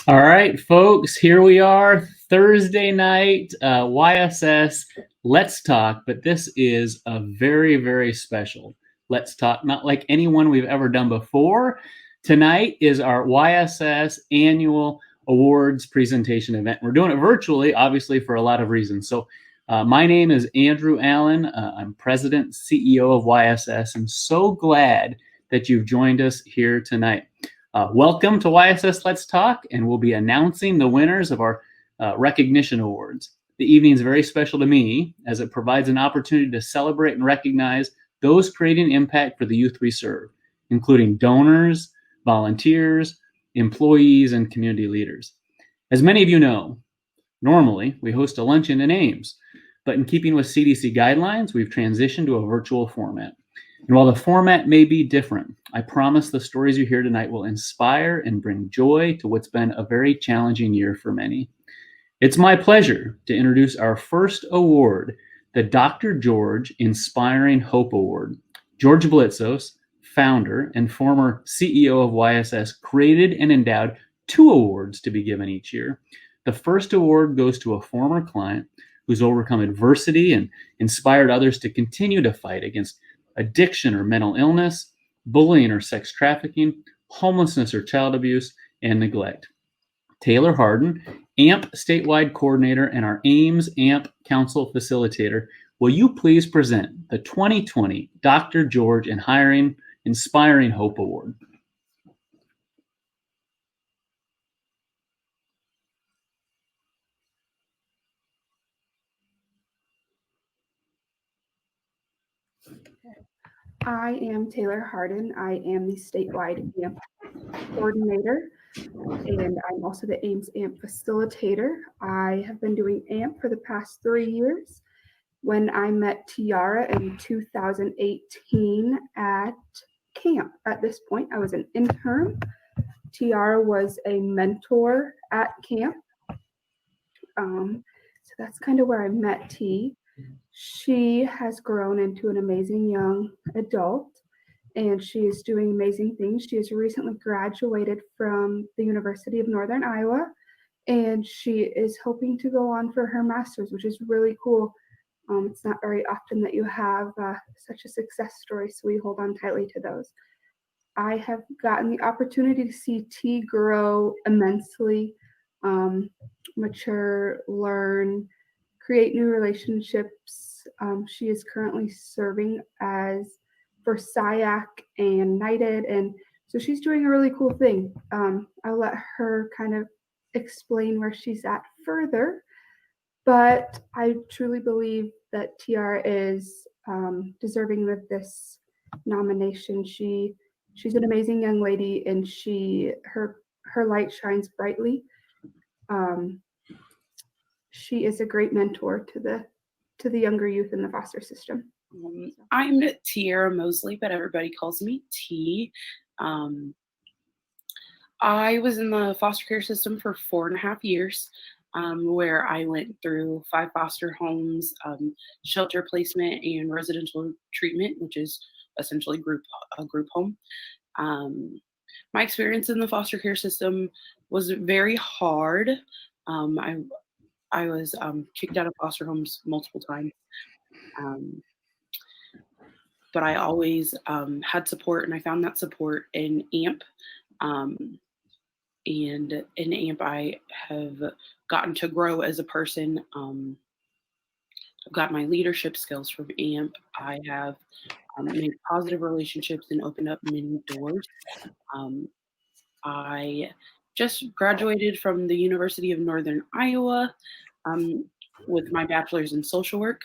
All right, folks, here we are, Thursday night, YSS Let's Talk, but this is a very, very special Let's Talk, not like anyone we've ever done before. Tonight is our YSS annual awards presentation event. We're doing it virtually, obviously, for a lot of reasons. So, my name is Andrew Allen. I'm President, CEO of YSS, and so glad that you've joined us here tonight. Welcome to YSS Let's Talk, and we'll be announcing the winners of our recognition awards. The evening is very special to me as it provides an opportunity to celebrate and recognize those creating impact for the youth we serve, including donors, volunteers, employees, and community leaders. As many of you know, normally we host a luncheon in Ames, but in keeping with CDC guidelines, we've transitioned to a virtual format. And while the format may be different, I promise the stories you hear tonight will inspire and bring joy to what's been a very challenging year for many. It's my pleasure to introduce our first award, the Dr. George Inspiring Hope Award. George Blitzos, founder and former CEO of YSS, created and endowed two awards to be given each year. The first award goes to a former client who's overcome adversity and inspired others to continue to fight against addiction or mental illness, bullying or sex trafficking, homelessness or child abuse, and neglect. Taylor Harden, AMP statewide coordinator and our Ames AMP council facilitator, will you please present the 2020 Dr. George Inspiring Hope Award? I am Taylor Harden. I am the statewide AMP coordinator, and I'm also the Ames AMP facilitator. I have been doing AMP for the past 3 years. When I met Tiara in 2018 at camp, at this point, I was an intern. Tiara was a mentor at camp. So that's kind of where I met T. She has grown into an amazing young adult and she is doing amazing things. She has recently graduated from the University of Northern Iowa and she is hoping to go on for her master's, which is really cool. It's not very often that you have such a success story, so we hold on tightly to those. I have gotten the opportunity to see T grow immensely, mature, learn, create new relationships. She is currently serving as for SIAC and Knighted, and so she's doing a really cool thing. I'll let her kind of explain where she's at further, but I truly believe that TR is deserving of this nomination. She's an amazing young lady, and her light shines brightly. She is a great mentor to the younger youth in the foster system. I'm Tiara Mosley, but everybody calls me T. I was in the foster care system for 4.5 years, where I went through 5 foster homes, shelter placement, and residential treatment, which is essentially a group home. My experience in the foster care system was very hard. I was kicked out of foster homes multiple times. But I always had support, and I found that support in AMP. And in AMP, I have gotten to grow as a person. I've got my leadership skills from AMP. I have made positive relationships and opened up many doors. I just graduated from the University of Northern Iowa with my bachelor's in social work,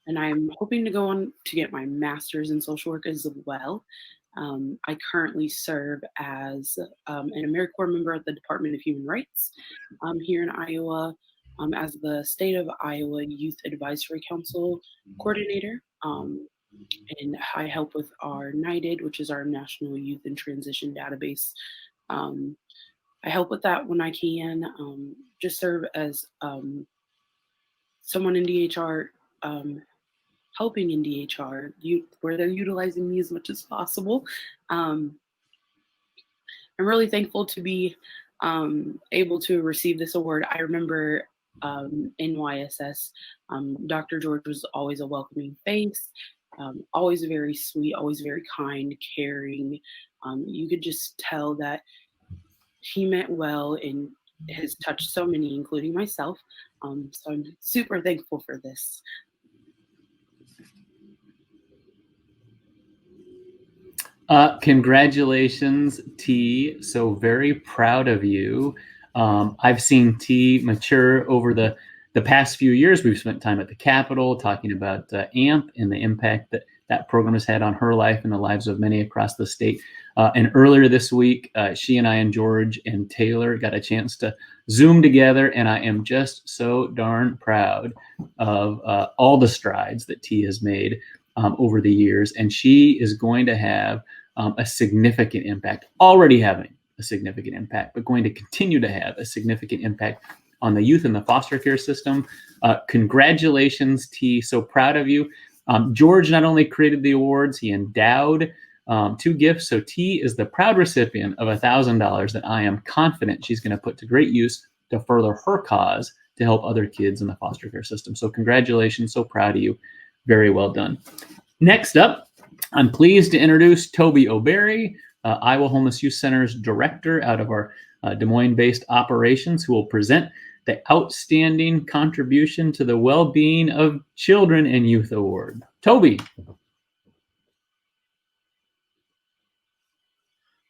and I'm hoping to go on to get my master's in social work as well. I currently serve as an AmeriCorps member at the Department of Human Rights here in Iowa, as the State of Iowa Youth Advisory Council coordinator. And I help with our Knighted, which is our National Youth in Transition database. I help with that when I can, just serve as someone in DHR, helping in DHR, where they're utilizing me as much as possible. I'm really thankful to be able to receive this award. I remember in YSS, Dr. George was always a welcoming face, always very sweet, always very kind, caring. You could just tell that he meant well and has touched so many, including myself. So I'm super thankful for this. Congratulations, T. So very proud of you. I've seen T mature over the past few years. We've spent time at the Capitol talking about AMP and the impact that that program has had on her life and the lives of many across the state. And earlier this week, she and I and George and Taylor got a chance to Zoom together, and I am just so darn proud of all the strides that T has made over the years. And she is going to have a significant impact, already having a significant impact, but going to continue to have a significant impact on the youth in the foster care system. Congratulations, T. So proud of you. George not only created the awards, he endowed 2 gifts. So T is the proud recipient of $1,000 that I am confident she's going to put to great use to further her cause to help other kids in the foster care system. So congratulations. So proud of you. Very well done. Next up, I'm pleased to introduce Toby O'Berry, Iowa Homeless Youth Center's director out of our Des Moines-based operations, who will present the Outstanding Contribution to the Well-Being of Children and Youth Award. Toby.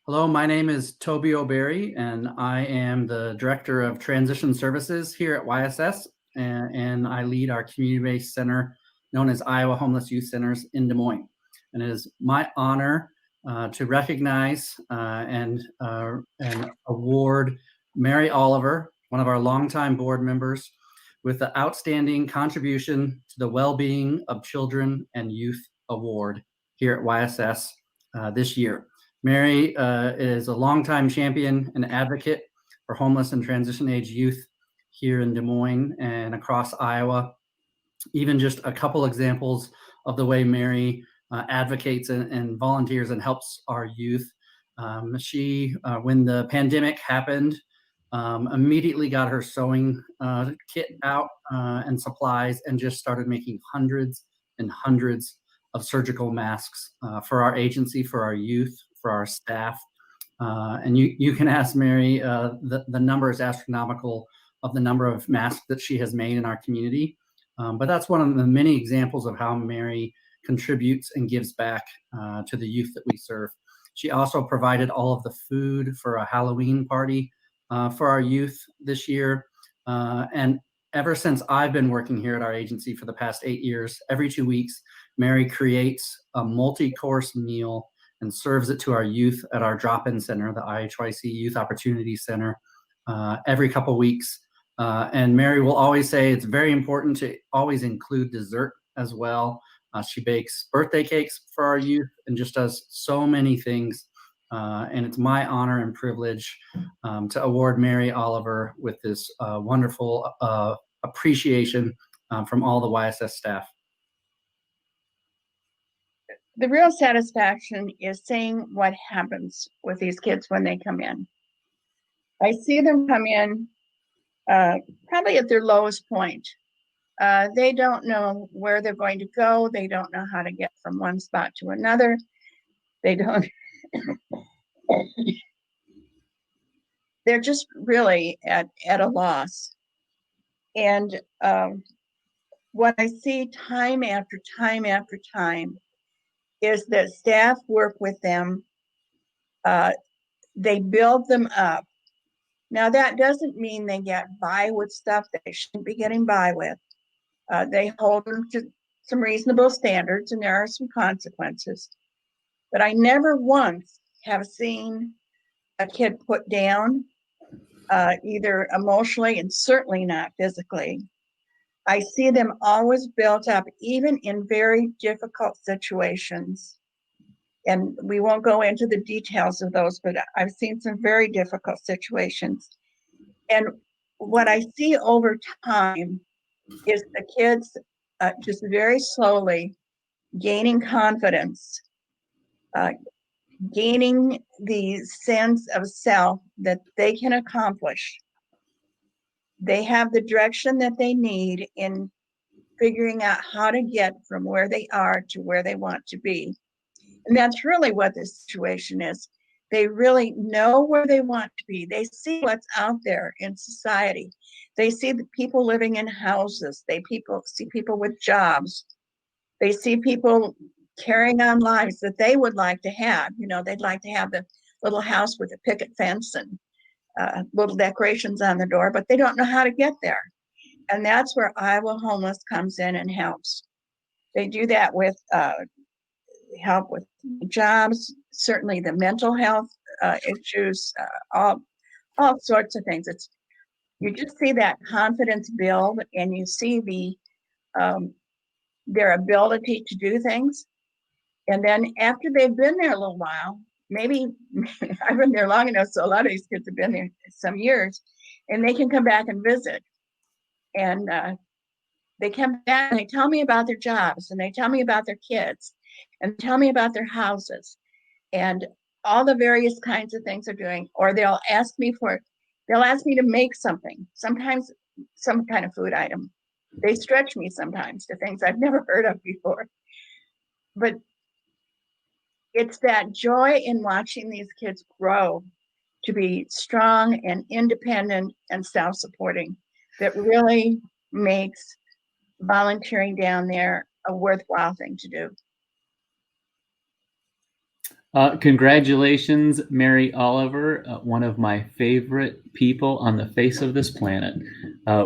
Hello, my name is Toby O'Berry, and I am the Director of Transition Services here at YSS, and I lead our community-based center known as Iowa Homeless Youth Centers in Des Moines. And it is my honor to recognize and award Mary Oliver, one of our longtime board members, with the Outstanding Contribution to the Well-Being of Children and Youth Award here at YSS this year. Mary is a longtime champion and advocate for homeless and transition-age youth here in Des Moines and across Iowa. Even just a couple examples of the way Mary advocates and volunteers and helps our youth. She, when the pandemic happened, immediately got her sewing kit out and supplies and just started making hundreds and hundreds of surgical masks for our agency, for our youth, for our staff. And you can ask Mary, the number is astronomical of the number of masks that she has made in our community. But that's one of the many examples of how Mary contributes and gives back to the youth that we serve. She also provided all of the food for a Halloween party for our youth this year. And ever since I've been working here at our agency for the past 8 years, every 2 weeks, Mary creates a multi-course meal and serves it to our youth at our drop-in center, the IHYC Youth Opportunity Center, every couple weeks. And Mary will always say it's very important to always include dessert as well. She bakes birthday cakes for our youth and just does so many things. And it's my honor and privilege to award Mary Oliver with this wonderful appreciation from all the YSS staff. The real satisfaction is seeing what happens with these kids when they come in. I see them come in probably at their lowest point. They don't know where they're going to go. They don't know how to get from one spot to another. They don't. They're just really at a loss. And what I see time after time after time is that staff work with them. They build them up. Now, that doesn't mean they get by with stuff that they shouldn't be getting by with. They hold them to some reasonable standards, and there are some consequences. But I never once have seen a kid put down, either emotionally and certainly not physically. I see them always built up, even in very difficult situations. And we won't go into the details of those, but I've seen some very difficult situations. And what I see over time is the kids just very slowly gaining confidence, gaining the sense of self that they can accomplish. They have the direction that they need in figuring out how to get from where they are to where they want to be. And that's really what this situation is. They really know where they want to be. They see what's out there in society. They see the people living in houses. They see people with jobs. They see people carrying on lives that they would like to have. You know, they'd like to have the little house with a picket fence and little decorations on the door, but they don't know how to get there. And that's where Iowa Homeless comes in and helps. They do that with help with jobs, certainly the mental health issues, all sorts of things. You just see that confidence build, and you see their ability to do things. And then after they've been there a little while, maybe I've been there long enough, so a lot of these kids have been there some years, and they can come back and visit. And they come back and they tell me about their jobs, and they tell me about their kids, and tell me about their houses, and all the various kinds of things they're doing. Or they'll ask me to make something, sometimes some kind of food item. They stretch me sometimes to things I've never heard of before. But it's that joy in watching these kids grow to be strong and independent and self-supporting that really makes volunteering down there a worthwhile thing to do. Congratulations, Mary Oliver, one of my favorite people on the face of this planet.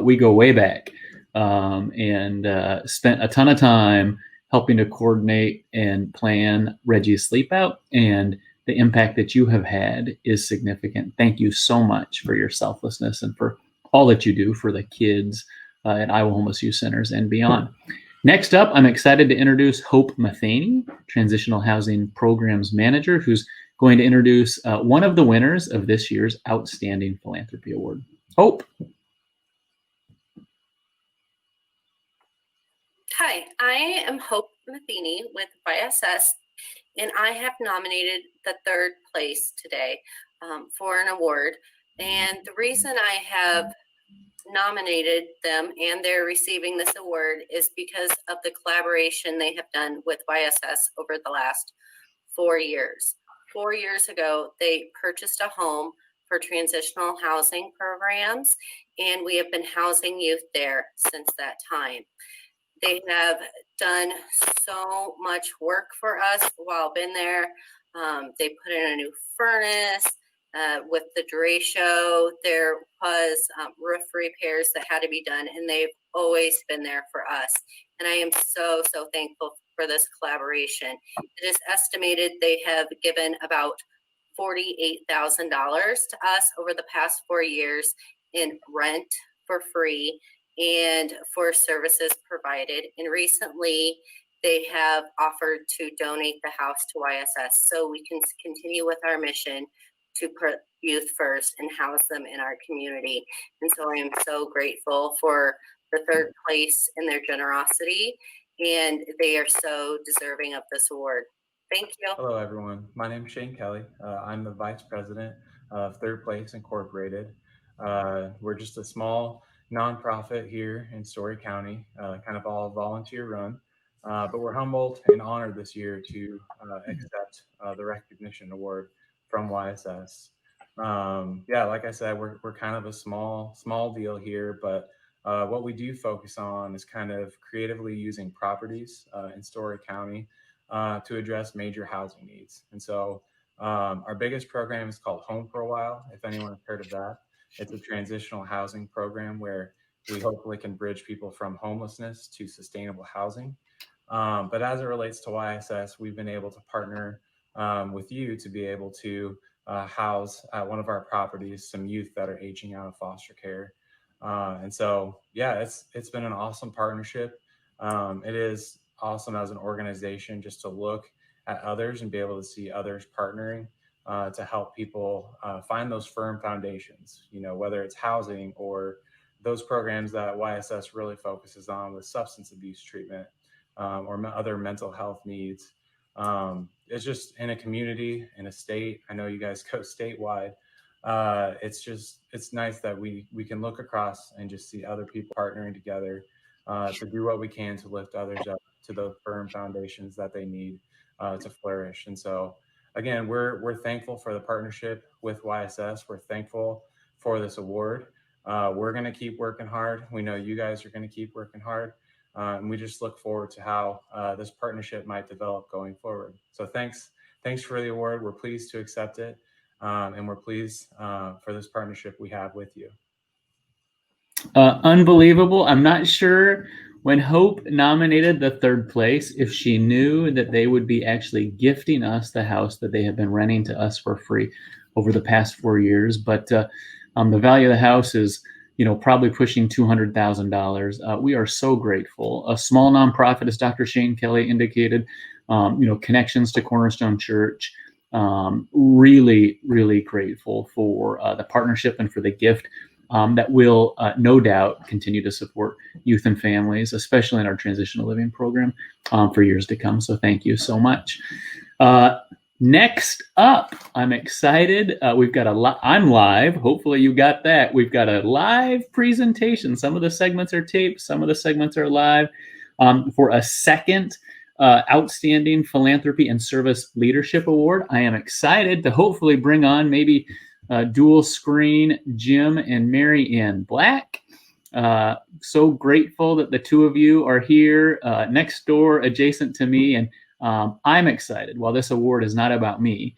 We go way back and spent a ton of time helping to coordinate and plan Reggie's Sleep Out, and the impact that you have had is significant. Thank you so much for your selflessness and for all that you do for the kids at Iowa Homeless Youth Centers and beyond. Next up, I'm excited to introduce Hope Matheny, Transitional Housing Programs Manager, who's going to introduce one of the winners of this year's Outstanding Philanthropy Award. Hope. Hi, I am Hope Matheny with YSS, and I have nominated the third place today for an award. And the reason I have nominated them and they're receiving this award is because of the collaboration they have done with YSS over the last 4 years. 4 years ago, they purchased a home for transitional housing programs, and we have been housing youth there since that time. They have done so much work for us while been there. They put in a new furnace. With the derecho, there was roof repairs that had to be done, and they've always been there for us. And I am so, so thankful for this collaboration. It is estimated they have given about $48,000 to us over the past 4 years in rent for free and for services provided. And recently, they have offered to donate the house to YSS so we can continue with our mission to put youth first and house them in our community. And so I am so grateful for the third place in their generosity, and they are so deserving of this award. Thank you. Hello, everyone. My name is Shane Kelly. I'm the Vice President of Third Place Incorporated. We're just a small nonprofit here in Story County, kind of all volunteer run. But we're humbled and honored this year to accept the recognition award from YSS. Yeah, like I said, we're kind of a small deal here, but what we do focus on is kind of creatively using properties in Story County to address major housing needs. And so our biggest program is called Home for a While, if anyone has heard of that. It's a transitional housing program where we hopefully can bridge people from homelessness to sustainable housing. But as it relates to YSS, we've been able to partner with you to be able to house at one of our properties some youth that are aging out of foster care. And so, yeah, it's been an awesome partnership. It is awesome as an organization just to look at others and be able to see others partnering to help people find those firm foundations, you know, whether it's housing or those programs that YSS really focuses on with substance abuse treatment or other mental health needs. It's just in a community, in a state. I know you guys go statewide. It's nice that we can look across and just see other people partnering together to do what we can to lift others up to the firm foundations that they need to flourish. And so, again, we're thankful for the partnership with YSS. We're thankful for this award. We're going to keep working hard. We know you guys are going to keep working hard. And we just look forward to how this partnership might develop going forward. So thanks for the award. We're pleased to accept it. And we're pleased for this partnership we have with you. Unbelievable. I'm not sure when Hope nominated the third place if she knew that they would be actually gifting us the house that they have been renting to us for free over the past 4 years. But the value of the house is, probably pushing $200,000. We are so grateful. A small nonprofit, as Dr. Shane Kelly indicated, connections to Cornerstone Church. Really, really grateful for the partnership and for the gift that will no doubt continue to support youth and families, especially in our transitional living program for years to come. So thank you so much. Next up, I'm excited. We've got I'm live. Hopefully you got that. We've got a live presentation. Some of the segments are taped. Some of the segments are live for a second Outstanding Philanthropy and Service Leadership Award. I am excited to hopefully bring on maybe dual screen Jim and Mary Ann Black. So grateful that the two of you are here next door, adjacent to me. And I'm excited. While this award is not about me,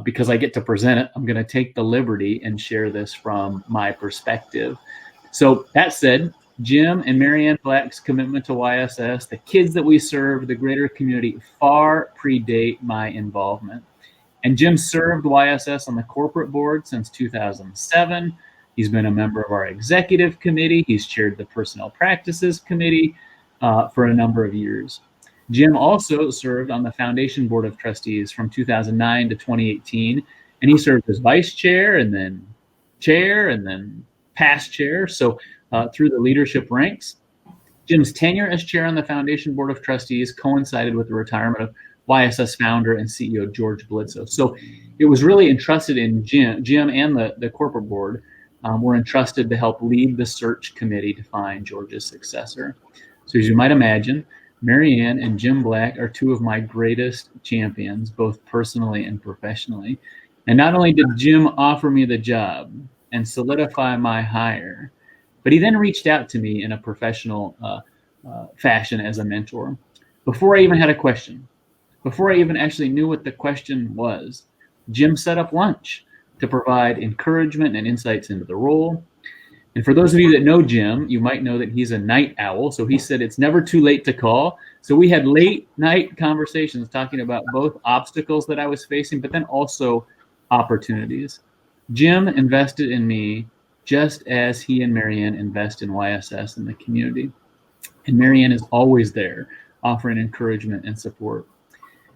because I get to present it, I'm going to take the liberty and share this from my perspective. So that said, Jim and Mary Ann Black's commitment to YSS, the kids that we serve, the greater community, far predate my involvement. And Jim served YSS on the corporate board since 2007. He's been a member of our executive committee. He's chaired the personnel practices committee for a number of years. Jim also served on the foundation board of trustees from 2009 to 2018, and he served as vice chair and then past chair. So through the leadership ranks, Jim's tenure as chair on the foundation board of trustees coincided with the retirement of YSS founder and CEO George Blitzo. So it was really entrusted in Jim and the corporate board were entrusted to help lead the search committee to find George's successor. So as you might imagine, Mary Ann and Jim Black are two of my greatest champions, both personally and professionally. And not only did Jim offer me the job and solidify my hire, but he then reached out to me in a professional fashion as a mentor. Before I even had a question, before I even actually knew what the question was, Jim set up lunch to provide encouragement and insights into the role. And for those of you that know Jim, you might know that he's a night owl. So he said it's never too late to call. So we had late night conversations talking about both obstacles that I was facing, but then also opportunities. Jim invested in me just as he and Marianne invest in YSS and the community. And Marianne is always there, offering encouragement and support.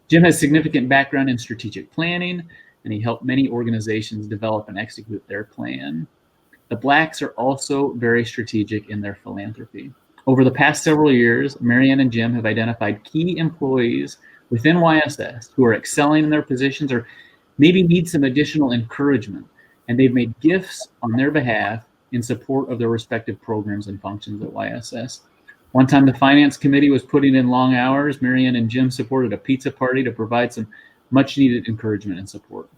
Jim has significant background in strategic planning, and he helped many organizations develop and execute their plan. The Blacks are also very strategic in their philanthropy. Over the past several years, Marianne and Jim have identified key employees within YSS who are excelling in their positions or maybe need some additional encouragement, and they've made gifts on their behalf in support of their respective programs and functions at YSS. One time the finance committee was putting in long hours, Marianne and Jim supported a pizza party to provide some much needed encouragement and support.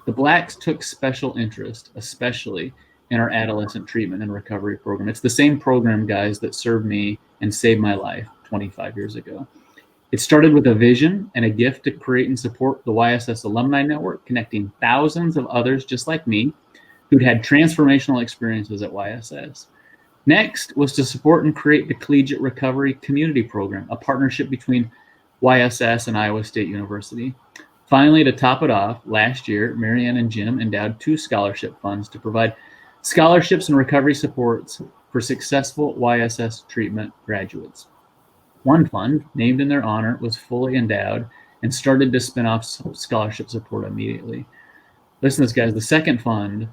The Blacks took special interest, especially in our adolescent treatment and recovery program. It's the same program, guys, that served me and saved my life 25 years ago. It started with a vision and a gift to create and support the YSS Alumni Network, connecting thousands of others just like me who'd had transformational experiences at YSS. Next was to support and create the Collegiate Recovery Community Program, a partnership between YSS and Iowa State University. Finally, to top it off, last year, Marianne and Jim endowed 2 scholarship funds to provide scholarships and recovery supports for successful YSS treatment graduates. One fund, named in their honor, was fully endowed and started to spin off scholarship support immediately. Listen to this, guys. The second fund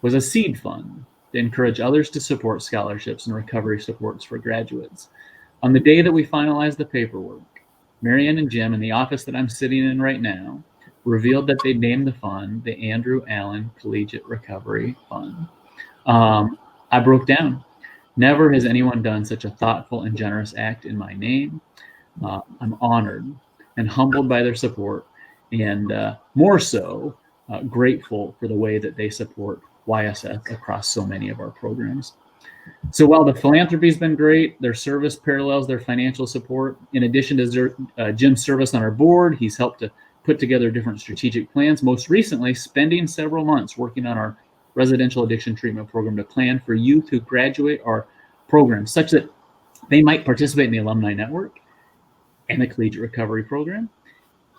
was a seed fund to encourage others to support scholarships and recovery supports for graduates. On the day that we finalized the paperwork, Marianne and Jim, in the office that I'm sitting in right now, revealed that they named the fund the Andrew Allen Collegiate Recovery Fund. I broke down. Never has anyone done such a thoughtful and generous act in my name. I'm honored and humbled by their support, and more so, grateful for the way that they support YSS across so many of our programs. So while the philanthropy's been great, their service parallels their financial support. In addition to Jim's service on our board, he's helped to put together different strategic plans, most recently spending several months working on our residential addiction treatment program to plan for youth who graduate our program such that they might participate in the alumni network and the collegiate recovery program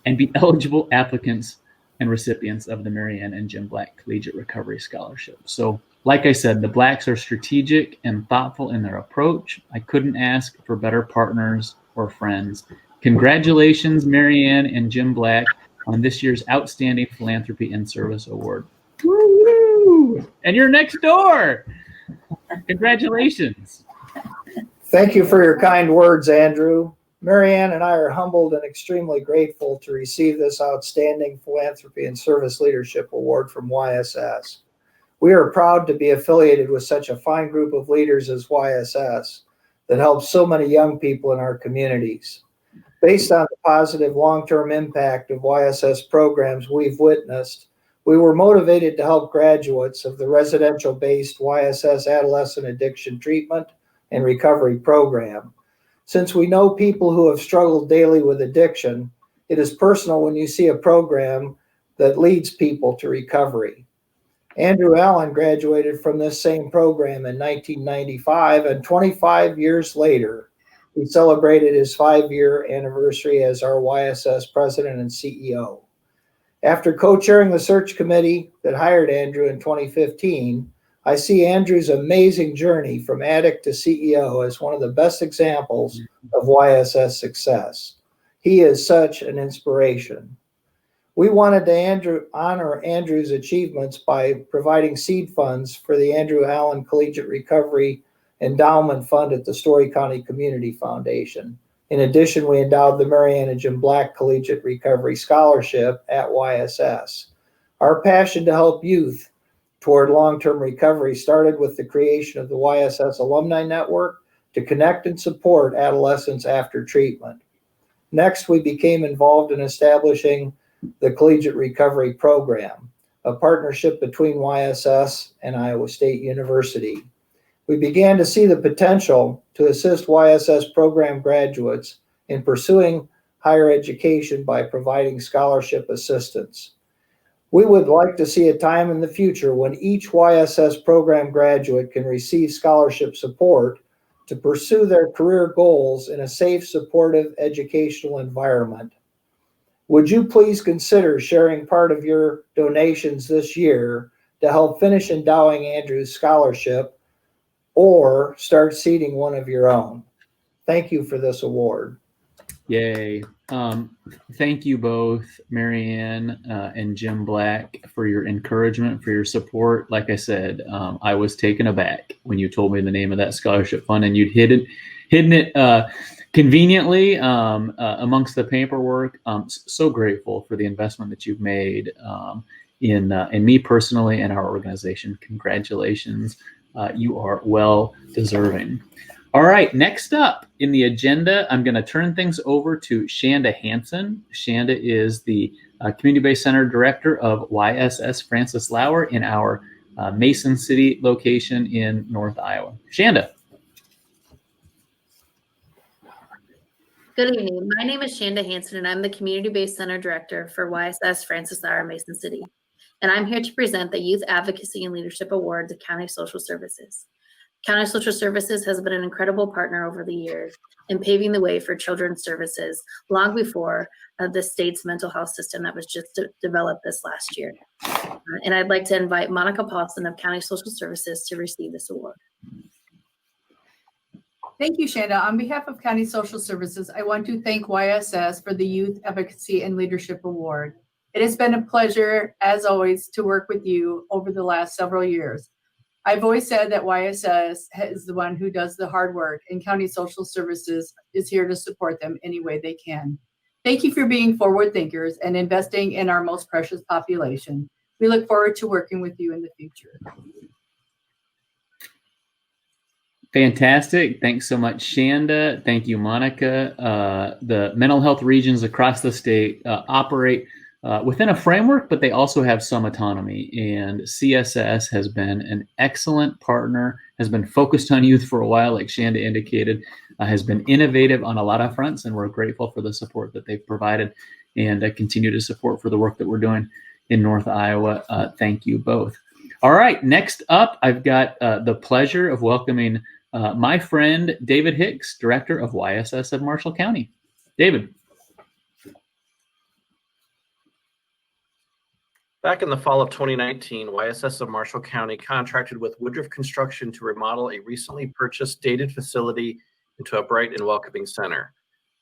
and be eligible applicants and recipients of the Marianne and Jim Black Collegiate Recovery Scholarship. So like I said, the Blacks are strategic and thoughtful in their approach. I couldn't ask for better partners or friends. Congratulations, Marianne and Jim Black, on this year's Outstanding Philanthropy and Service Award. Woo-hoo! And you're next door. Congratulations. Thank you for your kind words, Andrew. Marianne and I are humbled and extremely grateful to receive this Outstanding Philanthropy and Service Leadership Award from YSS. We are proud to be affiliated with such a fine group of leaders as YSS that helps so many young people in our communities. Based on the positive long-term impact of YSS programs we've witnessed, we were motivated to help graduates of the residential-based YSS Adolescent Addiction Treatment and Recovery Program. Since we know people who have struggled daily with addiction, it is personal when you see a program that leads people to recovery. Andrew Allen graduated from this same program in 1995, and 25 years later, he celebrated his 5-year anniversary as our YSS president and CEO. After co-chairing the search committee that hired Andrew in 2015, I see Andrew's amazing journey from addict to CEO as one of the best examples of YSS success. He is such an inspiration. We wanted to honor Andrew's achievements by providing seed funds for the Andrew Allen Collegiate Recovery Endowment Fund at the Story County Community Foundation. In addition, we endowed the Marianne and Jim Black Collegiate Recovery Scholarship at YSS. Our passion to help youth toward long-term recovery started with the creation of the YSS Alumni Network to connect and support adolescents after treatment. Next, we became involved in establishing the Collegiate Recovery Program, a partnership between YSS and Iowa State University. We began to see the potential to assist YSS program graduates in pursuing higher education by providing scholarship assistance. We would like to see a time in the future when each YSS program graduate can receive scholarship support to pursue their career goals in a safe, supportive educational environment. Would you please consider sharing part of your donations this year to help finish endowing Andrew's scholarship or start seeding one of your own? Thank you for this award. Yay. Thank you both, Marianne and Jim Black, for your encouragement, for your support. Like I said, I was taken aback when you told me the name of that scholarship fund, and you'd hidden it conveniently amongst the paperwork. So grateful for the investment that you've made in me personally and our organization. Congratulations. You are well deserving. All right, next up in the agenda, I'm going to turn things over to Shanda Hansen. Shanda is the Community-Based Center Director of YSS Francis Lauer in our Mason City location in North Iowa. Shanda. Good evening. My name is Shanda Hansen, and I'm the Community-Based Center Director for YSS Francis Lauer Mason City. And I'm here to present the Youth Advocacy and Leadership Awards of County Social Services. County Social Services has been an incredible partner over the years in paving the way for children's services long before the state's mental health system that was just developed this last year. And I'd like to invite Monica Paulson of County Social Services to receive this award. Thank you, Shanda. On behalf of County Social Services, I want to thank YSS for the Youth Advocacy and Leadership Award. It has been a pleasure, as always, to work with you over the last several years. I've always said that YSS is the one who does the hard work, and County Social Services is here to support them any way they can. Thank you for being forward thinkers and investing in our most precious population. We look forward to working with you in the future. Fantastic. Thanks so much, Shanda. Thank you, Monica. The mental health regions across the state operate within a framework, but they also have some autonomy. And CSS has been an excellent partner, has been focused on youth for a while, like Shanda indicated, has been innovative on a lot of fronts, and we're grateful for the support that they've provided and continue to support for the work that we're doing in North Iowa. Thank you both. All right, next up, I've got the pleasure of welcoming my friend David Hicks, Director of YSS of Marshall County. David. Back in the fall of 2019, YSS of Marshall County contracted with Woodruff Construction to remodel a recently purchased dated facility into a bright and welcoming center.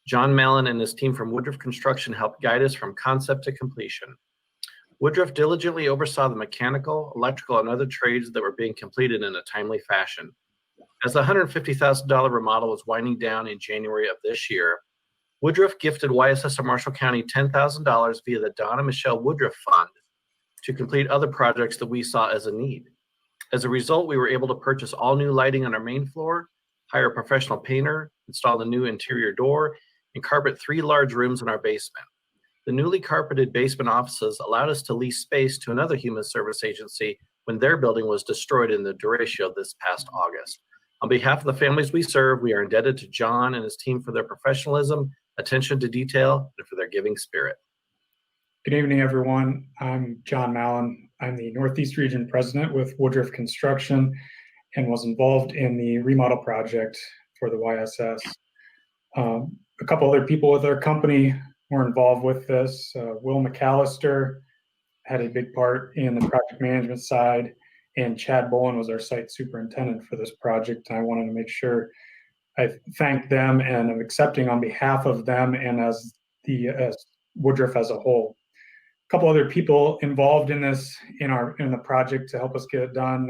John Mallon and his team from Woodruff Construction helped guide us from concept to completion. Woodruff diligently oversaw the mechanical, electrical, and other trades that were being completed in a timely fashion. As the $150,000 remodel was winding down in January of this year, Woodruff gifted YSS of Marshall County $10,000 via the Donna Michelle Woodruff Fund to complete other projects that we saw as a need. As a result, we were able to purchase all new lighting on our main floor, hire a professional painter, install a new interior door, and carpet 3 large rooms in our basement. The newly carpeted basement offices allowed us to lease space to another human service agency when their building was destroyed in the derecho this past August. On behalf of the families we serve, we are indebted to John and his team for their professionalism, attention to detail, and for their giving spirit. Good evening, everyone. I'm John Mallon. I'm the Northeast Region President with Woodruff Construction and was involved in the remodel project for the YSS. A couple other people with our company were involved with this. Will McAllister had a big part in the project management side, and Chad Bowen was our site superintendent for this project. I wanted to make sure I thank them and I'm accepting on behalf of them and as Woodruff as a whole. A couple other people involved in this in the project to help us get it done.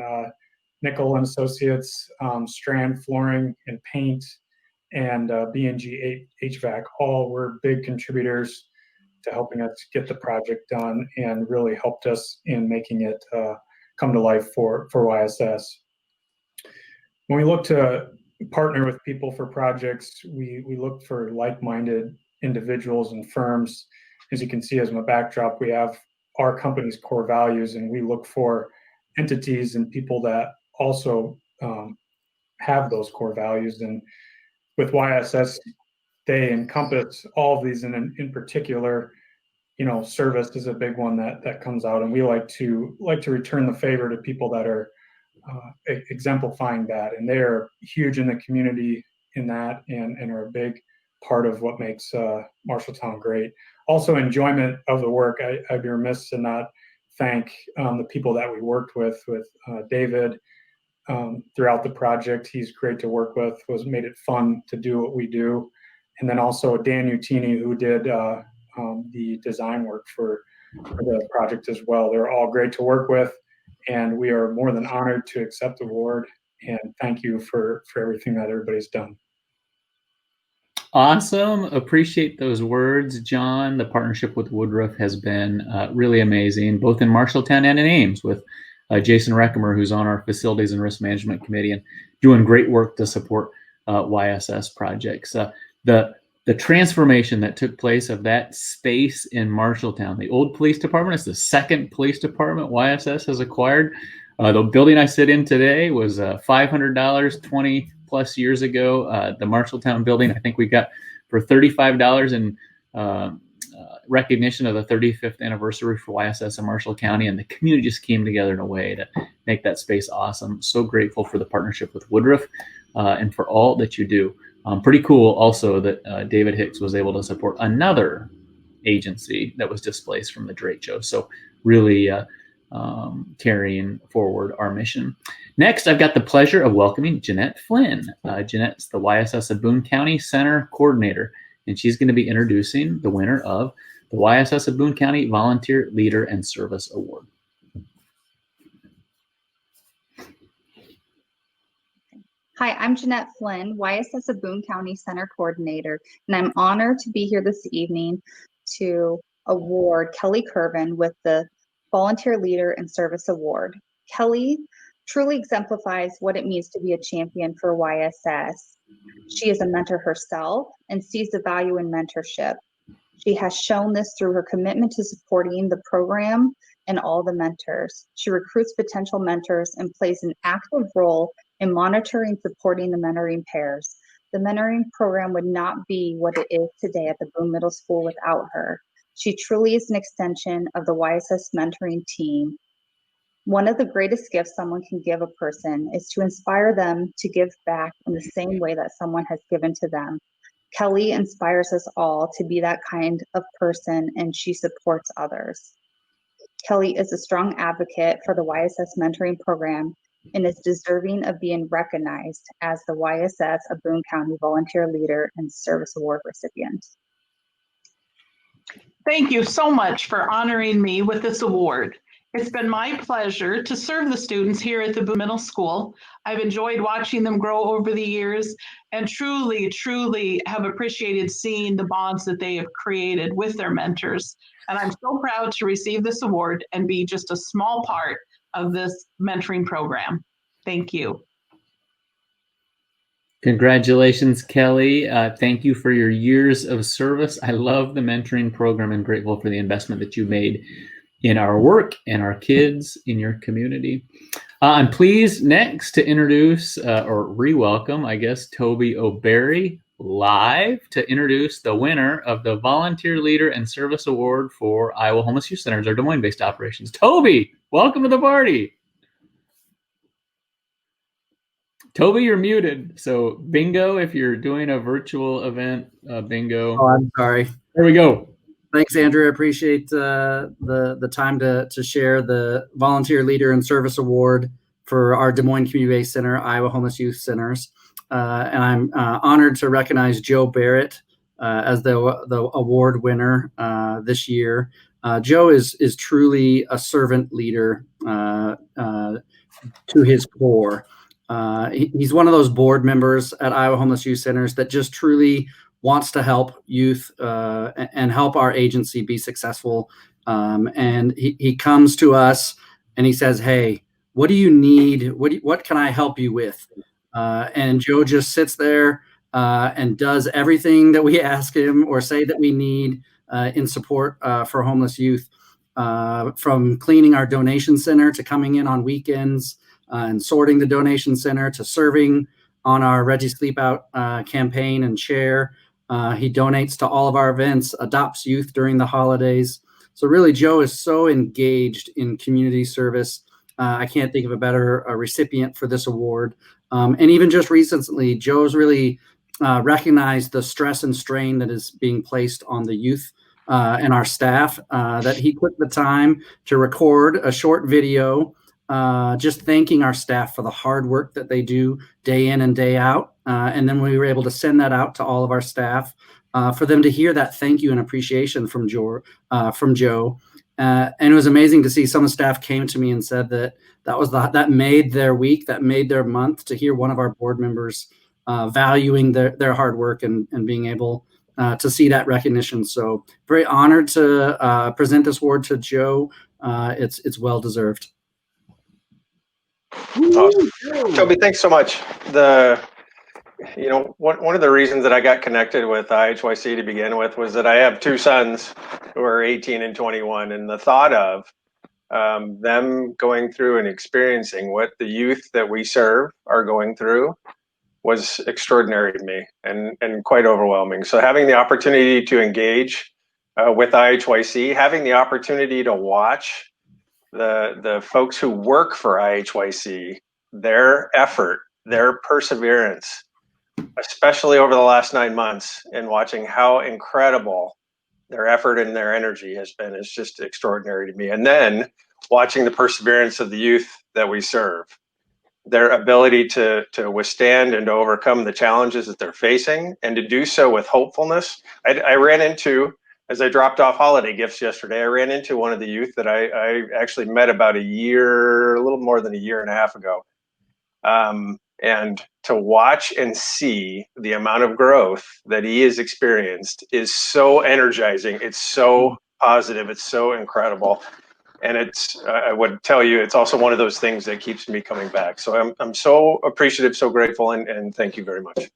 Nickel and Associates, Strand Flooring and Paint, and B&G HVAC all were big contributors to helping us get the project done and really helped us in making it come to life for YSS. When we look to partner with people for projects, we look for like-minded individuals and firms. As you can see, as my backdrop, we have our company's core values, and we look for entities and people that also have those core values. And with YSS, they encompass all of these, and in particular, service is a big one that comes out, and we like to return the favor to people that are exemplifying that, and they are huge in the community in that, and are a big part of what makes Marshalltown great. Also, enjoyment of the work. I'd be remiss to not thank the people that we worked with David throughout the project. He's great to work with, made it fun to do what we do. And then also Dan Utini, who did the design work for the project as well. They're all great to work with, and we are more than honored to accept the award. And thank you for everything that everybody's done. Awesome. Appreciate those words, John. The partnership with Woodruff has been really amazing, both in Marshalltown and in Ames, with Jason Reckemer, who's on our Facilities and Risk Management Committee and doing great work to support YSS projects. The transformation that took place of that space in Marshalltown, the old police department, is the second police department YSS has acquired. The building I sit in today was $500 20 plus years ago. The Marshalltown building, I think we got for $35 in recognition of the 35th anniversary for YSS in Marshall County, and the community just came together in a way to make that space awesome. So grateful for the partnership with Woodruff and for all that you do. Pretty cool also that David Hicks was able to support another agency that was displaced from the derecho. So really carrying forward our mission. Next, I've got the pleasure of welcoming Jeanette Flynn. Jeanette's the YSS of Boone County Center Coordinator, and she's going to be introducing the winner of the YSS of Boone County Volunteer Leader and Service Award. Hi, I'm Jeanette Flynn, YSS of Boone County Center Coordinator, and I'm honored to be here this evening to award Kelly Curvin with the Volunteer Leader and Service Award. Kelly truly exemplifies what it means to be a champion for YSS. She is a mentor herself and sees the value in mentorship. She has shown this through her commitment to supporting the program and all the mentors. She recruits potential mentors and plays an active role in monitoring and supporting the mentoring pairs. The mentoring program would not be what it is today at the Boone Middle School without her. She truly is an extension of the YSS mentoring team. One of the greatest gifts someone can give a person is to inspire them to give back in the same way that someone has given to them. Kelly inspires us all to be that kind of person, and she supports others. Kelly is a strong advocate for the YSS mentoring program and is deserving of being recognized as the YSS of Boone County Volunteer Leader and Service Award recipient. Thank you so much for honoring me with this award. It's been my pleasure to serve the students here at the Boone Middle School. I've enjoyed watching them grow over the years and truly, truly have appreciated seeing the bonds that they have created with their mentors. And I'm so proud to receive this award and be just a small part of this mentoring program. Thank you. Congratulations, Kelly. Thank you for your years of service. I love the mentoring program and grateful for the investment that you made in our work and our kids in your community. I'm pleased next to introduce or re-welcome, I guess, Toby O'Berry live to introduce the winner of the Volunteer Leader and Service Award for Iowa Homeless Youth Centers, our Des Moines-based operations. Toby, welcome to the party. Toby, you're muted. So bingo, if you're doing a virtual event, bingo. Oh, I'm sorry. There we go. Thanks, Andrew. I appreciate the time to share the Volunteer Leader and Service Award for our Des Moines Community-Based Center, Iowa Homeless Youth Centers. And I'm honored to recognize Joe Barrett as the award winner this year. Joe is truly a servant leader to his core. He's one of those board members at Iowa Homeless Youth Centers that just truly wants to help youth and help our agency be successful. And he comes to us and he says, "Hey, what do you need? What can I help you with?" And Joe just sits there and does everything that we ask him or say that we need in support for homeless youth, from cleaning our donation center to coming in on weekends and sorting the donation center to serving on our Reggie Sleep Out campaign and chair. He donates to all of our events, adopts youth during the holidays. So really, Joe is so engaged in community service. I can't think of a better recipient for this award. And even just recently, Joe's really recognized the stress and strain that is being placed on the youth and our staff, that he took the time to record a short video just thanking our staff for the hard work that they do day in and day out. And then we were able to send that out to all of our staff for them to hear that thank you and appreciation from Joe. And it was amazing to see some of the staff came to me and said that made their week, that made their month, to hear one of our board members valuing their hard work and being able to see that recognition. So very honored to present this award to Joe. It's well deserved. Awesome. Toby, thanks so much. One of the reasons that I got connected with IHYC to begin with was that I have two sons who are 18 and 21, and the thought of them going through and experiencing what the youth that we serve are going through was extraordinary to me and quite overwhelming. So having the opportunity to engage with IHYC, having the opportunity to watch the folks who work for IHYC, their effort, their perseverance, especially over the last 9 months, and watching how incredible their effort and their energy has been is just extraordinary to me. And then watching the perseverance of the youth that we serve, their ability to withstand and to overcome the challenges that they're facing, and to do so with hopefulness. I ran into, as I dropped off holiday gifts yesterday, I ran into one of the youth that I actually met about a little more than a year and a half ago. And to watch and see the amount of growth that he has experienced is so energizing. It's so positive. It's so incredible. And I would tell you, it's also one of those things that keeps me coming back. So I'm so appreciative, so grateful, and thank you very much.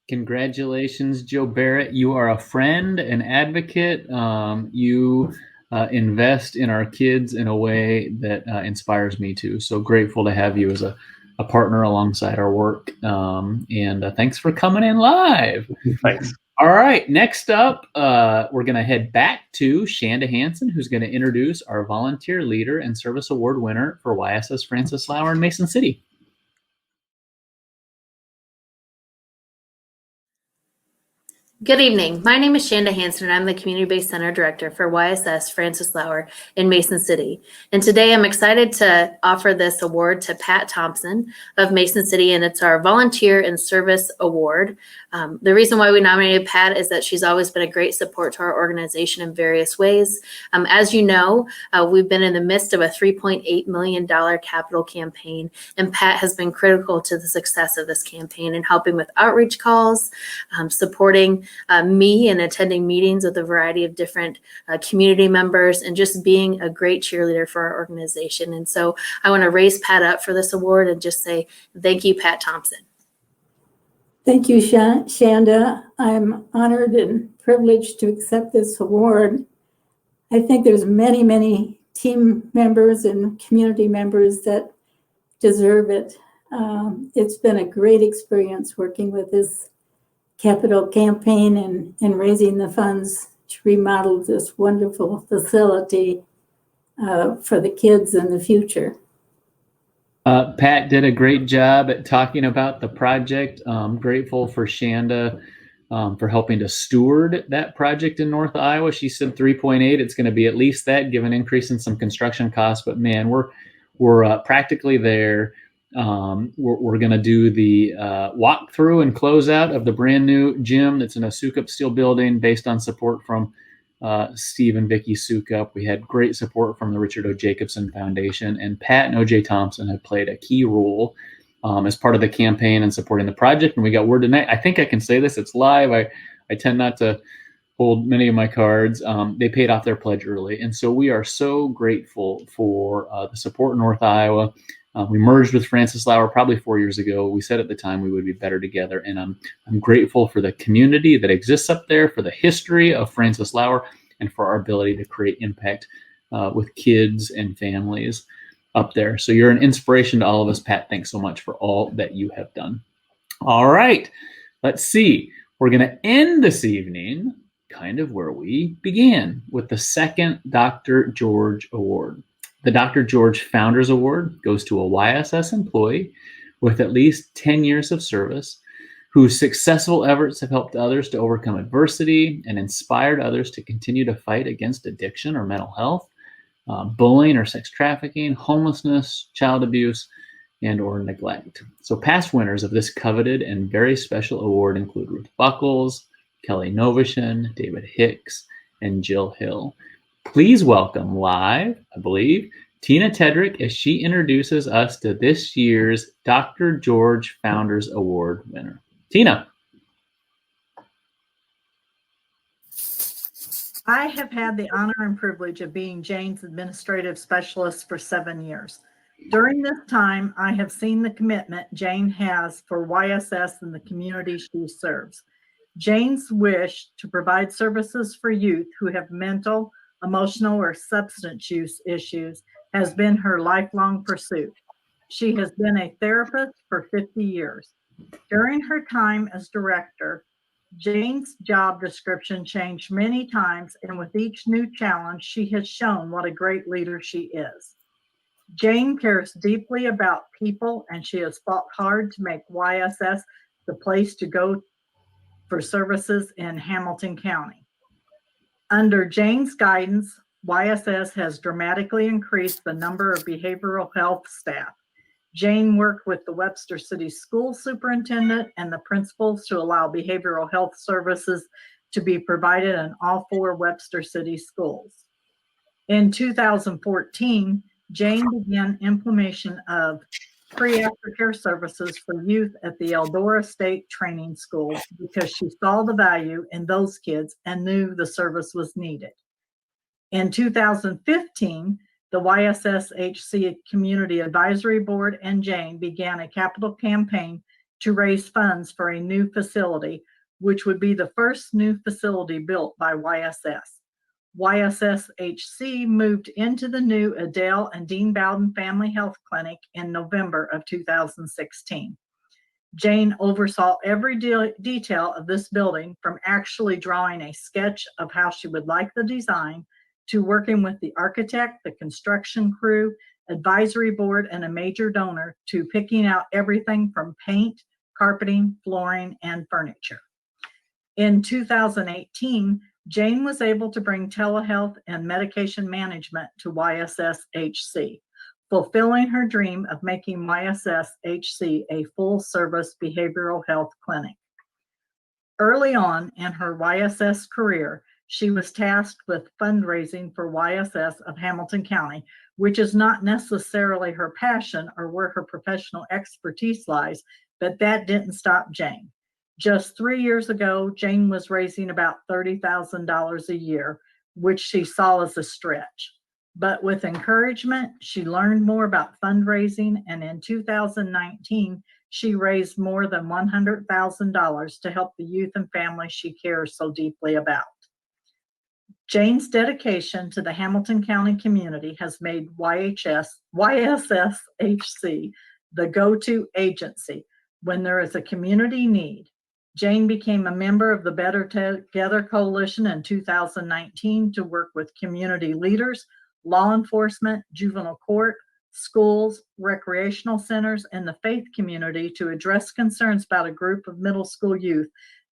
Congratulations, Joe Barrett. You are a friend, an advocate. You invest in our kids in a way that inspires me too. So grateful to have you as a partner alongside our work. And thanks for coming in live. Thanks. All right. Next up, we're going to head back to Shanda Hansen, who's going to introduce our Volunteer Leader and Service Award winner for YSS Francis Lauer in Mason City. Good evening. My name is Shanda Hansen, and I'm the Community-Based Center Director for YSS Francis Lauer in Mason City. And today I'm excited to offer this award to Pat Thompson of Mason City, and it's our Volunteer and Service Award. The reason why we nominated Pat is that she's always been a great support to our organization in various ways. As you know, we've been in the midst of a $3.8 million capital campaign, and Pat has been critical to the success of this campaign in helping with outreach calls, supporting me and attending meetings with a variety of different community members, and just being a great cheerleader for our organization. And so I want to raise Pat up for this award and just say thank you, Pat Thompson. Thank you, Shanda. I'm honored and privileged to accept this award. I think there's many, many team members and community members that deserve it. It's been a great experience working with this capital campaign and raising the funds to remodel this wonderful facility for the kids in the future. Pat did a great job at talking about the project. Grateful for Shanda for helping to steward that project in North Iowa. She said 3.8. It's going to be at least that, given increase in some construction costs. But man, we're practically there. We're going to do the walkthrough and closeout of the brand new gym that's in a Sukup Steel building, based on support from Steve and Vicky Sukup. We had great support from the Richard O. Jacobson Foundation, and Pat and OJ Thompson have played a key role as part of the campaign and supporting the project. And we got word tonight. I think I can say this. It's live. I tend not to hold many of my cards. They paid off their pledge early. And so we are so grateful for the support in North Iowa. We merged with Francis Lauer probably 4 years ago. We said at the time we would be better together. And I'm grateful for the community that exists up there, for the history of Francis Lauer, and for our ability to create impact with kids and families up there. So you're an inspiration to all of us, Pat. Thanks so much for all that you have done. All right, let's see. We're going to end this evening kind of where we began, with the second Dr. George Award. The Dr. George Founders Award goes to a YSS employee with at least 10 years of service, whose successful efforts have helped others to overcome adversity and inspired others to continue to fight against addiction or mental health, bullying or sex trafficking, homelessness, child abuse, and or neglect. So past winners of this coveted and very special award include Ruth Buckles, Kelly Novoshin, David Hicks, and Jill Hill. Please welcome live, I believe, Tina Tedrick as she introduces us to this year's Dr. George Founders Award winner. Tina. I have had the honor and privilege of being Jane's administrative specialist for 7 years. During this time, I have seen the commitment Jane has for YSS and the community she serves. Jane's wish to provide services for youth who have mental, emotional, or substance use issues has been her lifelong pursuit. She has been a therapist for 50 years. During her time as director, Jane's job description changed many times, and with each new challenge, she has shown what a great leader she is. Jane cares deeply about people, and she has fought hard to make YSS the place to go for services in Hamilton County. Under Jane's guidance, YSS has dramatically increased the number of behavioral health staff. Jane worked with the Webster City School Superintendent and the principals to allow behavioral health services to be provided in all 4 Webster City schools. In 2014, Jane began implementation of free aftercare services for youth at the Eldora State Training School because she saw the value in those kids and knew the service was needed. In 2015, the YSSHC Community Advisory Board and Jane began a capital campaign to raise funds for a new facility, which would be the first new facility built by YSS. YSSHC moved into the new Adele and Dean Bowden Family Health Clinic in November of 2016. Jane oversaw every detail of this building, from actually drawing a sketch of how she would like the design to working with the architect, the construction crew, advisory board, and a major donor, to picking out everything from paint, carpeting, flooring, and furniture. In 2018, Jane was able to bring telehealth and medication management to YSSHC, fulfilling her dream of making YSSHC a full-service behavioral health clinic. Early on in her YSS career, she was tasked with fundraising for YSS of Hamilton County, which is not necessarily her passion or where her professional expertise lies, but that didn't stop Jane. Just 3 years ago, Jane was raising about $30,000 a year, which she saw as a stretch. But with encouragement, she learned more about fundraising, and in 2019, she raised more than $100,000 to help the youth and families she cares so deeply about. Jane's dedication to the Hamilton County community has made YSSHC the go-to agency when there is a community need. Jane became a member of the Better Together Coalition in 2019 to work with community leaders, law enforcement, juvenile court, schools, recreational centers, and the faith community to address concerns about a group of middle school youth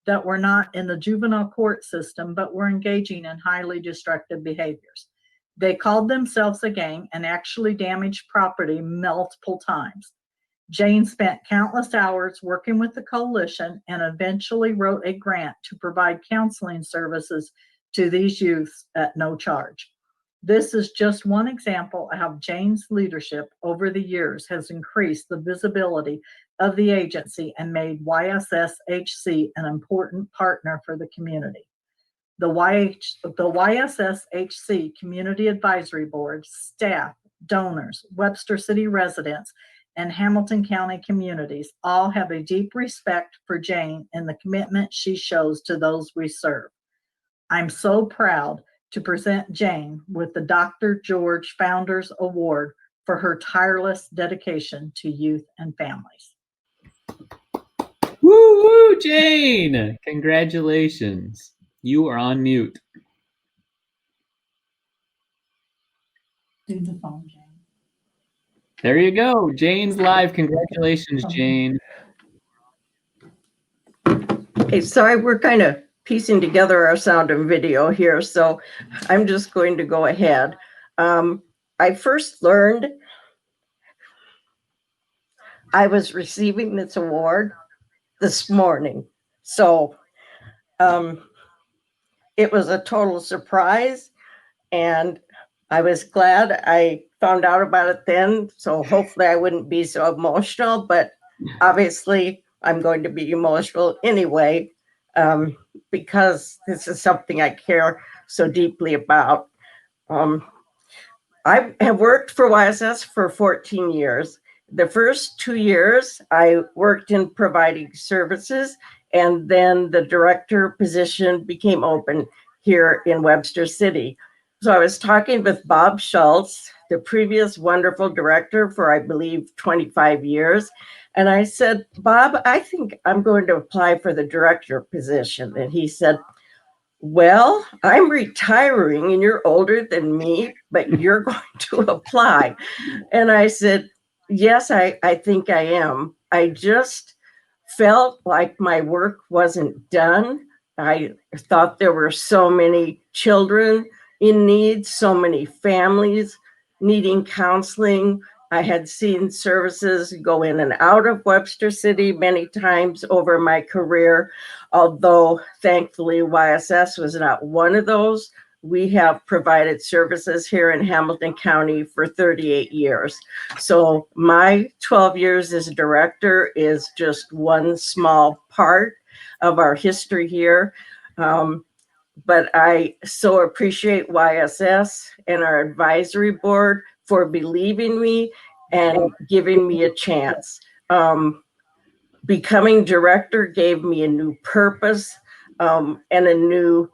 that were not in the juvenile court system but were engaging in highly destructive behaviors. They called themselves a gang and actually damaged property multiple times. Jane spent countless hours working with the coalition and eventually wrote a grant to provide counseling services to these youths at no charge. This is just one example of how Jane's leadership over the years has increased the visibility of the agency and made YSSHC an important partner for the community. The YSSHC Community Advisory Board, staff, donors, Webster City residents, and Hamilton County communities all have a deep respect for Jane and the commitment she shows to those we serve. I'm so proud to present Jane with the Dr. George Founders Award for her tireless dedication to youth and families. Woo woo, Jane! Congratulations. You are on mute. Do the phone, Jane. There you go. Jane's live. Congratulations, Jane. Okay, sorry, we're kind of piecing together our sound and video here, so I'm just going to go ahead. I first learned I was receiving this award this morning, so it was a total surprise, and I was glad I found out about it then, so hopefully I wouldn't be so emotional, but obviously I'm going to be emotional anyway, because this is something I care so deeply about. I have worked for YSS for 14 years. The first 2 years, I worked in providing services, and then the director position became open here in Webster City. So I was talking with Bob Schultz, the previous wonderful director for, I believe, 25 years. And I said, Bob, I think I'm going to apply for the director position. And he said, well, I'm retiring and you're older than me, but you're going to apply. And I said, yes, I think I am. I just felt like my work wasn't done. I thought there were so many children in need, so many families needing counseling. I had seen services go in and out of Webster City many times over my career, although thankfully YSS was not one of those we have provided services here in Hamilton County for 38 years. So my 12 years as director is just one small part of our history here. But I so appreciate YSS and our advisory board for believing me and giving me a chance. Becoming director gave me a new purpose and a new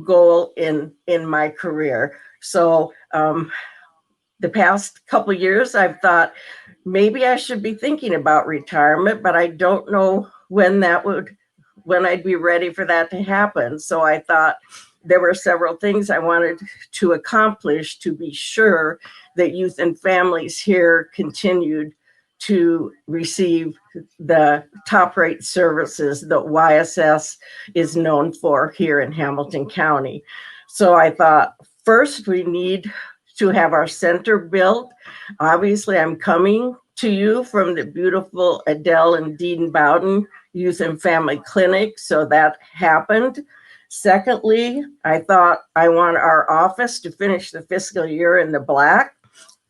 goal in my career. So the past couple years, I've thought maybe I should be thinking about retirement, but I don't know when I'd be ready for that to happen. So I thought there were several things I wanted to accomplish to be sure that youth and families here continued to receive the top rate services that YSS is known for here in Hamilton County. So I thought first we need to have our center built. Obviously, I'm coming to you from the beautiful Adele and Dean Bowden Youth and Family Clinic, so that happened. Secondly, I thought I want our office to finish the fiscal year in the black.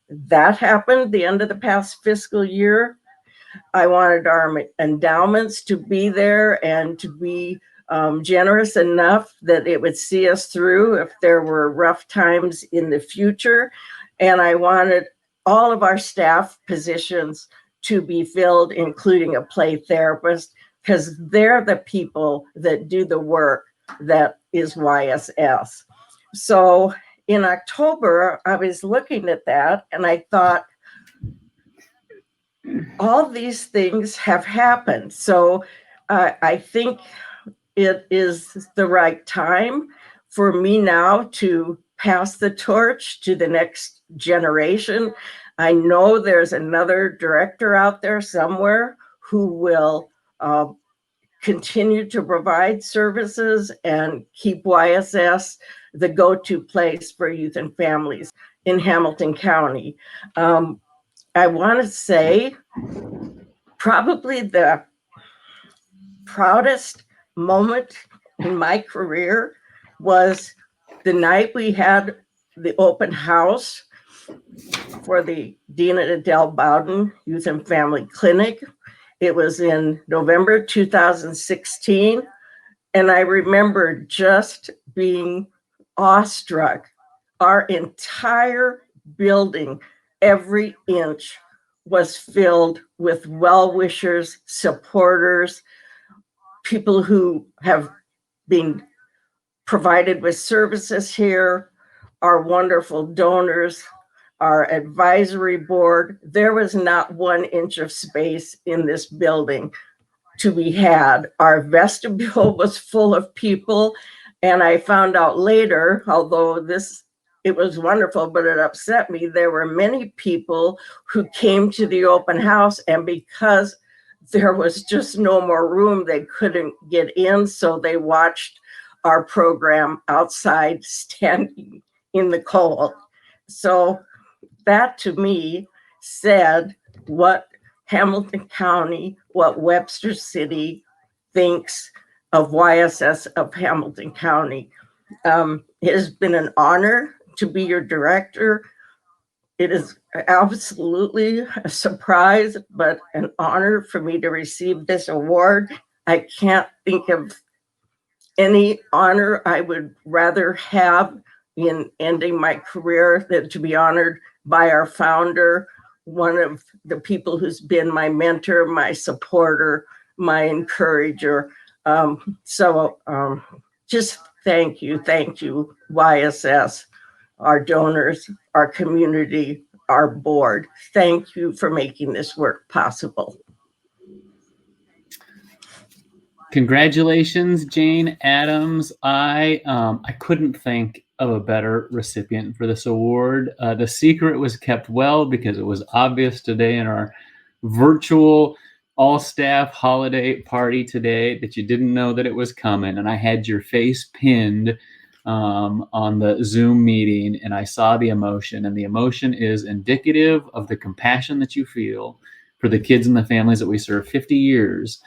That happened the end of the past fiscal year. I wanted our endowments to be there and to be generous enough that it would see us through if there were rough times in the future. And I wanted all of our staff positions to be filled, including a play therapist, because they're the people that do the work that is YSS. So in October, I was looking at that and I thought, all these things have happened. So I think it is the right time for me now to pass the torch to the next generation. I know there's another director out there somewhere who will continue to provide services and keep YSS the go-to place for youth and families in Hamilton County. I want to say probably the proudest moment in my career was the night we had the open house for the Dean and Adele Bowden Youth and Family Clinic. It was in November 2016. And I remember just being awestruck. Our entire building, every inch, was filled with well-wishers, supporters, people who have been provided with services here, our wonderful donors, our advisory board. There was not 1 inch of space in this building to be had. Our vestibule was full of people. And I found out later, although it was wonderful, but it upset me, there were many people who came to the open house, and because there was just no more room, they couldn't get in. So they watched our program outside, standing in the cold. So that to me said what Hamilton County, what Webster City thinks of YSS of Hamilton County. It has been an honor to be your director. It is absolutely a surprise, but an honor for me to receive this award. I can't think of any honor I would rather have in ending my career than to be honored by our founder, one of the people who's been my mentor, my supporter, my encourager. Just thank you, YSS, our donors, our community, our board. Thank you for making this work possible. Congratulations, Jane Adams. I couldn't think of a better recipient for this award. The secret was kept well because it was obvious today in our virtual all-staff holiday party today that you didn't know that it was coming. And I had your face pinned on the Zoom meeting, and I saw the emotion. And the emotion is indicative of the compassion that you feel for the kids and the families that we serve. 50 years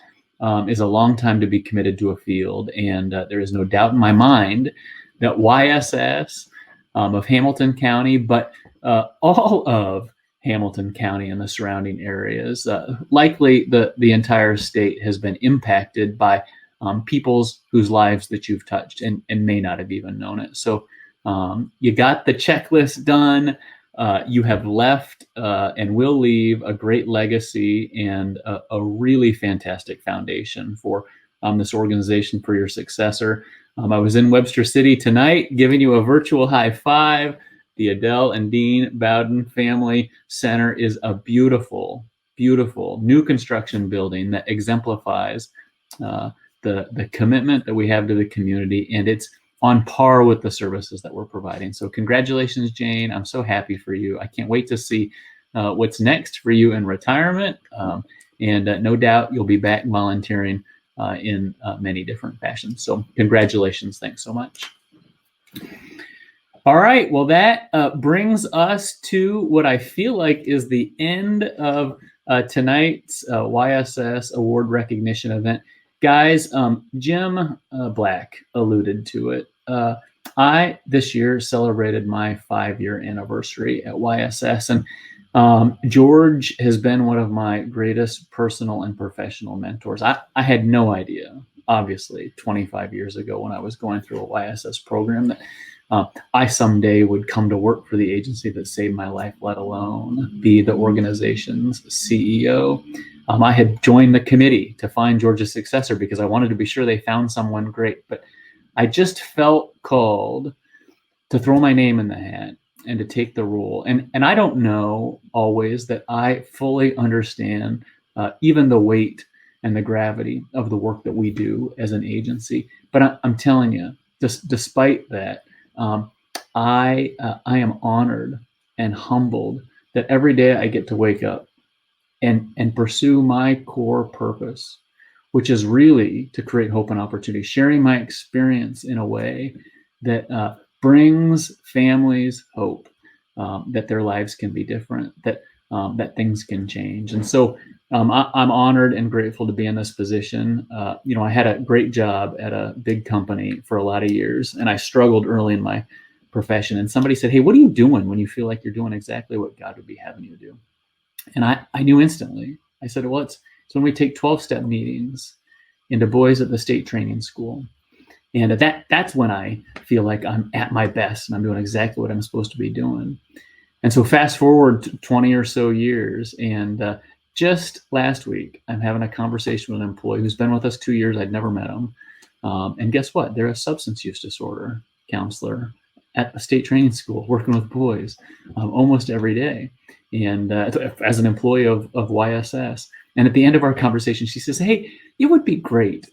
is a long time to be committed to a field. And there is no doubt in my mind that YSS of Hamilton County, but all of Hamilton County and the surrounding areas, likely the entire state, has been impacted by peoples whose lives that you've touched and may not have even known it. So you got the checklist done. You have left and will leave a great legacy and a really fantastic foundation for this organization for your successor. I was in Webster City tonight giving you a virtual high five. The Adele and Dean Bowden Family Center is a beautiful, beautiful new construction building that exemplifies the commitment that we have to the community, and it's on par with the services that we're providing. So congratulations, Jane. I'm so happy for you. I can't wait to see what's next for you in retirement. And no doubt you'll be back volunteering in many different fashions. So congratulations. Thanks so much. All right. Well, that brings us to what I feel like is the end of tonight's YSS Award Recognition event. Guys, Jim Black alluded to it. I, this year, celebrated my 5-year anniversary at YSS, and George has been one of my greatest personal and professional mentors. I had no idea, obviously, 25 years ago when I was going through a YSS program that I someday would come to work for the agency that saved my life, let alone be the organization's CEO. I had joined the committee to find George's successor because I wanted to be sure they found someone great. But I just felt called to throw my name in the hat and to take the role. And I don't know always that I fully understand even the weight and the gravity of the work that we do as an agency. But I'm telling you, despite that, I am honored and humbled that every day I get to wake up and pursue my core purpose, which is really to create hope and opportunity, sharing my experience in a way that brings families hope, that their lives can be different, that things can change. And so I'm honored and grateful to be in this position. I had a great job at a big company for a lot of years, and I struggled early in my profession. And somebody said, "Hey, what are you doing when you feel like you're doing exactly what God would be having you do?" And I knew instantly. I said, well, it's when we take 12-step meetings into boys at the state training school. And that's when I feel like I'm at my best and I'm doing exactly what I'm supposed to be doing. And so fast forward to 20 or so years, and just last week, I'm having a conversation with an employee who's been with us 2 years. I'd never met him. And guess what? They're a substance use disorder counselor at the state training school, working with boys almost every day. And as an employee of YSS. And at the end of our conversation, she says, "Hey, it would be great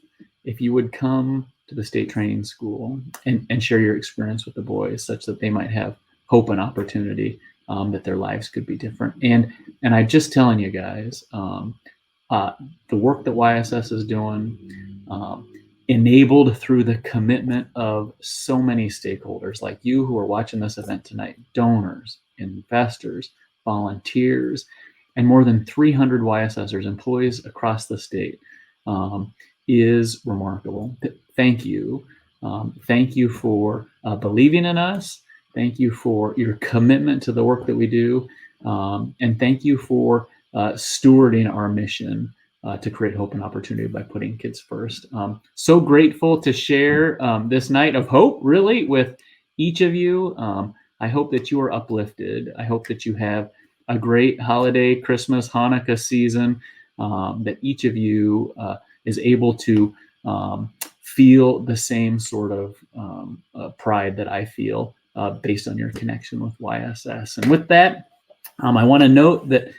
if you would come to the state training school and share your experience with the boys such that they might have hope and opportunity, that their lives could be different." And I'm just telling you guys, the work that YSS is doing, enabled through the commitment of so many stakeholders like you who are watching this event tonight, donors, investors, volunteers, and more than 300 YSSers, employees across the state, is remarkable. Thank you. Thank you for believing in us. Thank you for your commitment to the work that we do. And thank you for stewarding our mission to create hope and opportunity by putting kids first. So grateful to share this night of hope, really, with each of you. I hope that you are uplifted. I hope that you have a great holiday, Christmas, Hanukkah season, that each of you is able to feel the same sort of pride that I feel based on your connection with YSS. And with that, I want to note that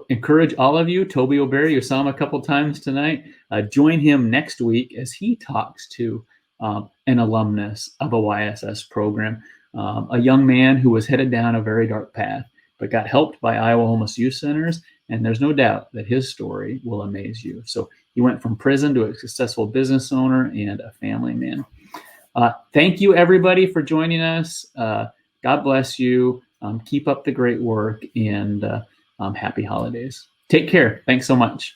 encourage all of you, Toby O'Berry, you saw him a couple times tonight, join him next week as he talks to an alumnus of a YSS program, a young man who was headed down a very dark path, but got helped by Iowa Homeless Youth Centers. And there's no doubt that his story will amaze you. So he went from prison to a successful business owner and a family man. Thank you, everybody, for joining us. God bless you. Keep up the great work, and happy holidays. Take care. Thanks so much.